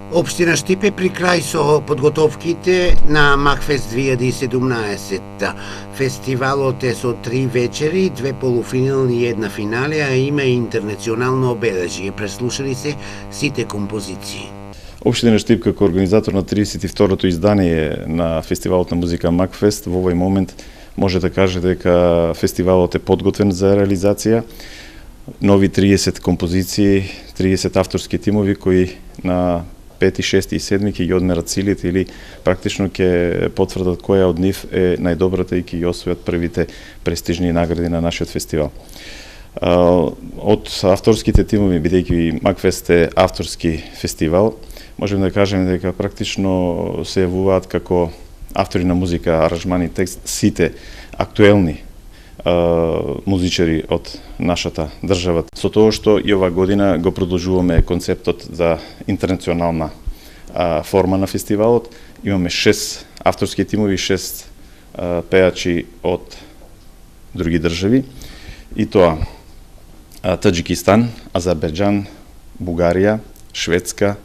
Општина Штип е при крај со подготовките на Макфест 2017. Фестивалот е со 3 вечери, 2 полуфинални и една финале, а има и интернационално обележие. Преслушали се сите композиции. Општина Штип како организатор на 32-то издание на фестивалот на музика Макфест во овој момент може да каже дека фестивалот е подготвен за реализација. Нови 30 композиции, 30 авторски тимови кои на 5, 6 и 7 ќе ги одмерат силите или практично ќе потврдат која од нив е најдобрата и ќе ги освојат првите престижни награди на нашиот фестивал. Од авторските тимови, бидејќи Макфест е авторски фестивал, можеме да кажеме дека практично се јавуваат како автори на музика, аранжмани, текст, сите актуелни музичари од нашата држава. Со тоа што и ова година го продолжуваме концептот за интернационална форма на фестивалот. Имаме 6 авторски тимови, 6 пеачи од други држави, и тоа Таџикистан, Азербејџан, Бугарија, Шведска,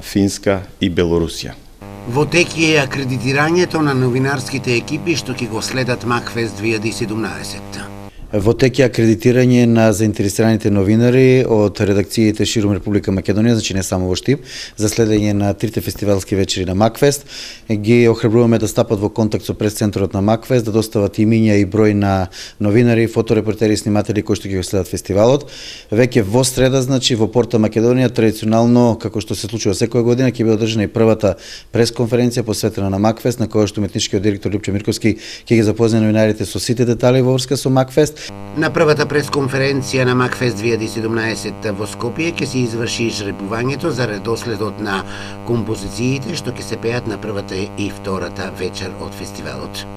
Финска и Белорусија. Во тек е акредитирањето на новинарските екипи што ќе го следат Макфест 2017. Во тек е акредитирање на заинтересираните новинари од редакциите ширум Република Македонија, значи не само во Штип, за следење на трите фестивалски вечери на Макфест. Ги охрабруваме да стапат во контакт со прес-центарот на Макфест, да достават имиња и број на новинари, фоторепортери и сниматели кои што ќе го следат фестивалот. Веќе во среда, значи во Порта Македонија, традиционално, како што се случува секоја година, ќе биде одржана и првата пресконференција посветена на Макфест, на која што уметничкиот директор Лјупчо Мирковски ќе ги запознае новинарите со сите детали во врска со Макфест. На првата пресконференција на Макфест 2017 во Скопје ќе се изврши жребувањето за редоследот на композициите што ќе се пеат на првата и втората вечер од фестивалот.